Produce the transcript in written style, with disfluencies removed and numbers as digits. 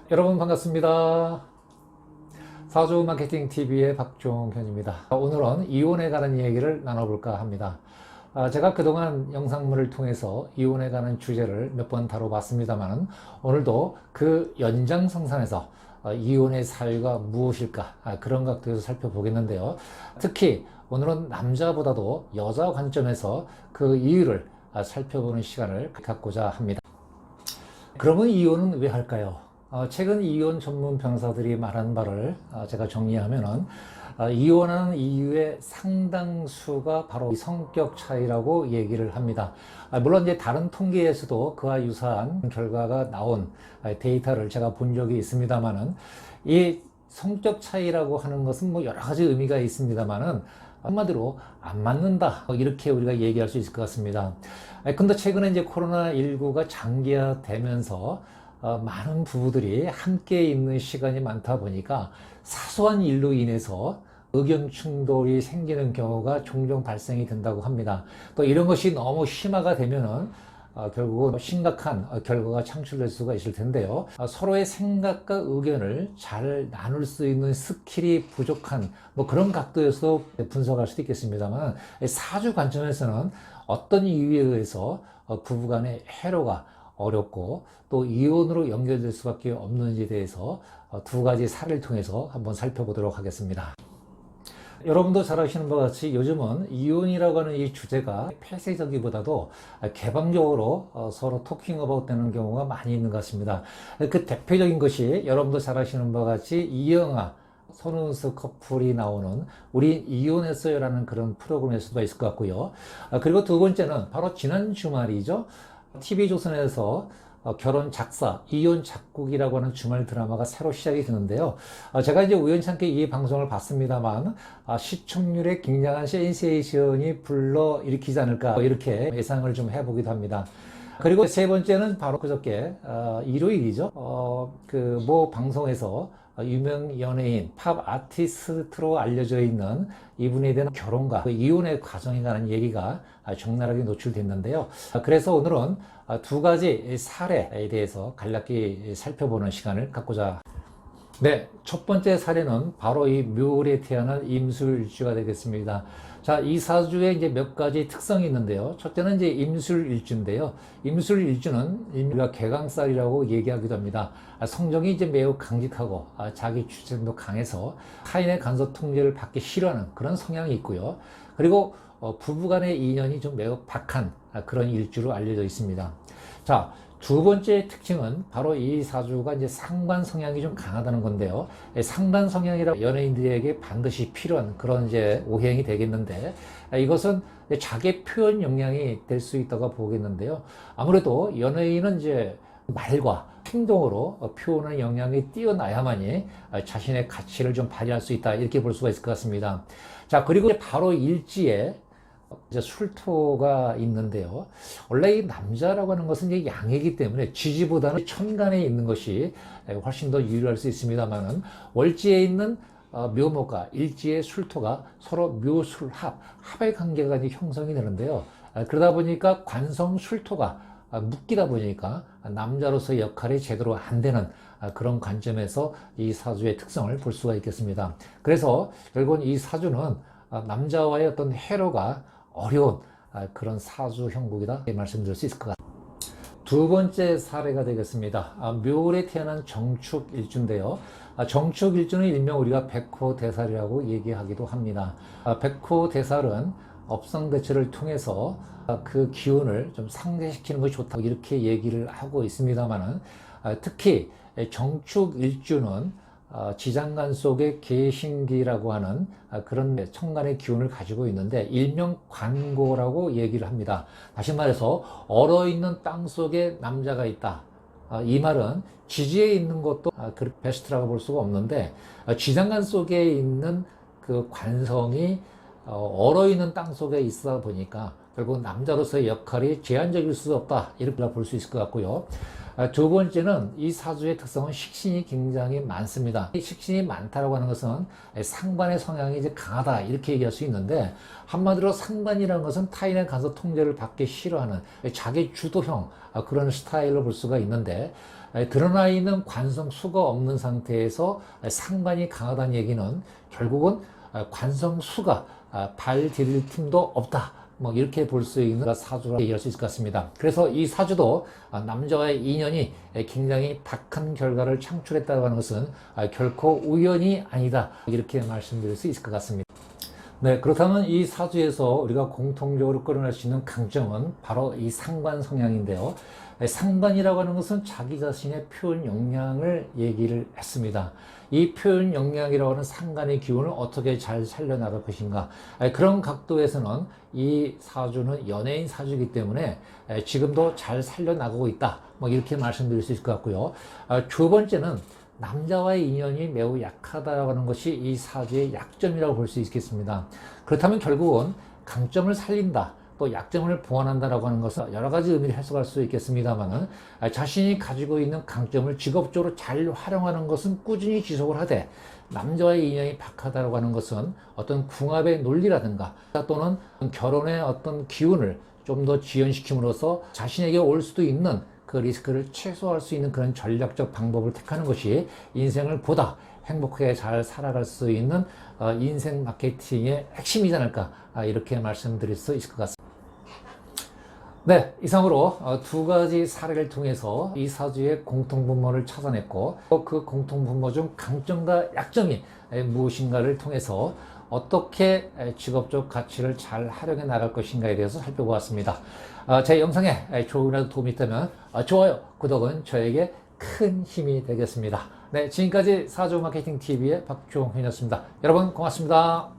여러분 반갑습니다. 사주 마케팅 TV의 박종현입니다. 오늘은 이혼에 관한 얘기를 나눠볼까 합니다. 제가 그동안 영상물을 통해서 이혼에 관한 주제를 몇 번 다뤄봤습니다만 오늘도 그 연장선상에서 이혼의 사유가 무엇일까 그런 각도에서 살펴보겠는데요. 특히 오늘은 남자보다도 여자 관점에서 그 이유를 살펴보는 시간을 갖고자 합니다. 그러면 이혼은 왜 할까요? 최근 이혼 전문 변호사들이 말한 바를 제가 정리하면은 이혼하는 이유의 상당수가 바로 성격 차이라고 얘기를 합니다. 물론 이제 다른 통계에서도 그와 유사한 결과가 나온 데이터를 제가 본 적이 있습니다만은 이 성격 차이라고 하는 것은 뭐 여러 가지 의미가 있습니다만은 한마디로 안 맞는다 이렇게 우리가 얘기할 수 있을 것 같습니다. 근데 최근에 이제 코로나19가 장기화되면서 많은 부부들이 함께 있는 시간이 많다 보니까 사소한 일로 인해서 의견 충돌이 생기는 경우가 종종 발생이 된다고 합니다. 또 이런 것이 너무 심화가 되면은 결국은 심각한 결과가 창출될 수가 있을 텐데요. 서로의 생각과 의견을 잘 나눌 수 있는 스킬이 부족한 뭐 그런 각도에서 분석할 수도 있겠습니다만 사주 관점에서는 어떤 이유에 의해서 부부간의 해로가 어렵고 또 이혼으로 연결될 수밖에 없는지에 대해서 두 가지 사례를 통해서 한번 살펴보도록 하겠습니다. 여러분도 잘 아시는 바와 같이 요즘은 이혼이라고 하는 이 주제가 폐쇄적이보다도 개방적으로 서로 토킹 어바웃 되는 경우가 많이 있는 것 같습니다. 그 대표적인 것이 여러분도 잘 아시는 바와 같이 이영하 손은수 커플이 나오는 우리 이혼했어요 라는 그런 프로그램일 수가 있을 것 같고요. 그리고 두 번째는 바로 지난 주말이죠. TV조선에서 결혼 작사, 이혼 작곡이라고 하는 주말 드라마가 새로 시작이 되는데요. 제가 이제 우연찮게 이 방송을 봤습니다만, 시청률에 굉장한 센세이션이 불러일으키지 않을까, 이렇게 예상을 좀 해보기도 합니다. 그리고 세 번째는 바로 그저께, 일요일이죠. 그 모 방송에서 유명 연예인, 팝 아티스트로 알려져 있는 이분에 대한 결혼과 그 이혼의 과정에 관한 얘기가 적나라하게 노출됐는데요. 그래서 오늘은 두 가지 사례에 대해서 간략히 살펴보는 시간을 갖고자. 네, 첫 번째 사례는 바로 이 묘월에 태어난 임술일주가 되겠습니다. 자, 이 사주에 이제 몇 가지 특성이 있는데요. 첫째는 이제 임술일주인데요. 임술일주는 우리가 개강살이라고 얘기하기도 합니다. 성정이 이제 매우 강직하고 자기 주장도 강해서 타인의 간섭 통제를 받기 싫어하는 그런 성향이 있고요. 그리고 부부간의 인연이 좀 매우 박한 그런 일주로 알려져 있습니다. 자, 두 번째 특징은 바로 이 사주가 이제 상관 성향이 좀 강하다는 건데요. 상관 성향이라 연예인들에게 반드시 필요한 그런 이제 오행이 되겠는데 이것은 자기 표현 역량이 될 수 있다고 보겠는데요. 아무래도 연예인은 이제 말과 행동으로 표현하는 역량이 뛰어나야만이 자신의 가치를 좀 발휘할 수 있다 이렇게 볼 수가 있을 것 같습니다. 자, 그리고 바로 일지에 이제 술토가 있는데요. 원래 이 남자라고 하는 것은 이제 양이기 때문에 지지보다는 천간에 있는 것이 훨씬 더 유리할 수 있습니다만은 월지에 있는 묘목과 일지의 술토가 서로 묘술합, 합의 관계가 이제 형성이 되는데요. 그러다 보니까 관성 술토가 묶이다 보니까 남자로서의 역할이 제대로 안 되는 그런 관점에서 이 사주의 특성을 볼 수가 있겠습니다. 그래서 결국은 이 사주는 남자와의 어떤 해로가 어려운 그런 사주 형국이다 말씀드릴 수 있을 것 같습니다. 두 번째 사례가 되겠습니다. 묘월에 태어난 정축일주인데요. 정축일주는 일명 우리가 백호대살이라고 얘기하기도 합니다. 백호대살은 업상대처를 통해서 그 기운을 좀 상쇄시키는 것이 좋다고 이렇게 얘기를 하고 있습니다만은 특히 정축일주는 지장간 속에 계신기라고 하는 그런 천간의 기운을 가지고 있는데 일명 관고라고 얘기를 합니다. 다시 말해서 얼어있는 땅 속에 남자가 있다. 이 말은 지지에 있는 것도 그렇게 베스트라고 볼 수가 없는데 지장간 속에 있는 그 관성이 얼어있는 땅 속에 있어 보니까 결국 남자로서의 역할이 제한적일 수 없다 이렇게 볼 수 있을 것 같고요. 두 번째는 이 사주의 특성은 식신이 굉장히 많습니다. 이 식신이 많다라고 하는 것은 상관의 성향이 이제 강하다 이렇게 얘기할 수 있는데, 한마디로 상관이라는 것은 타인의 간섭 통제를 받기 싫어하는 자기 주도형 그런 스타일로 볼 수가 있는데, 드러나 있는 관성수가 없는 상태에서 상관이 강하다는 얘기는 결국은 관성수가 발 디딜 틈도 없다, 뭐 이렇게 볼 수 있는 사주라 얘기할 수 있을 것 같습니다. 그래서 이 사주도 남자와의 인연이 굉장히 박한 결과를 창출했다고 하는 것은 결코 우연이 아니다, 이렇게 말씀드릴 수 있을 것 같습니다. 네, 그렇다면 이 사주에서 우리가 공통적으로 끌어낼 수 있는 강점은 바로 이 상관 성향인데요. 상관이라고 하는 것은 자기 자신의 표현 역량을 얘기를 했습니다. 이 표현 역량이라고 하는 상관의 기운을 어떻게 잘 살려나갈 것인가. 그런 각도에서는 이 사주는 연예인 사주이기 때문에 지금도 잘 살려나가고 있다, 뭐 이렇게 말씀드릴 수 있을 것 같고요. 두 번째는 남자와의 인연이 매우 약하다고 하는 것이 이 사주의 약점이라고 볼 수 있겠습니다. 그렇다면 결국은 강점을 살린다, 또 약점을 보완한다라고 하는 것은 여러 가지 의미를 해석할 수 있겠습니다만은, 자신이 가지고 있는 강점을 직업적으로 잘 활용하는 것은 꾸준히 지속을 하되, 남자와의 인연이 박하다라고 하는 것은 어떤 궁합의 논리라든가 또는 결혼의 어떤 기운을 좀 더 지연시킴으로써 자신에게 올 수도 있는 그 리스크를 최소화할 수 있는 그런 전략적 방법을 택하는 것이 인생을 보다 행복하게 잘 살아갈 수 있는 인생 마케팅의 핵심이지 않을까, 이렇게 말씀드릴 수 있을 것 같습니다. 네, 이상으로 두 가지 사례를 통해서 이 사주의 공통분모를 찾아냈고, 그 공통분모 중 강점과 약점이 무엇인가를 통해서 어떻게 직업적 가치를 잘 활용해 나갈 것인가에 대해서 살펴보았습니다. 제 영상에 조금이라도 도움이 있다면 좋아요, 구독은 저에게 큰 힘이 되겠습니다. 네, 지금까지 사주마케팅TV의 박종현이었습니다. 여러분 고맙습니다.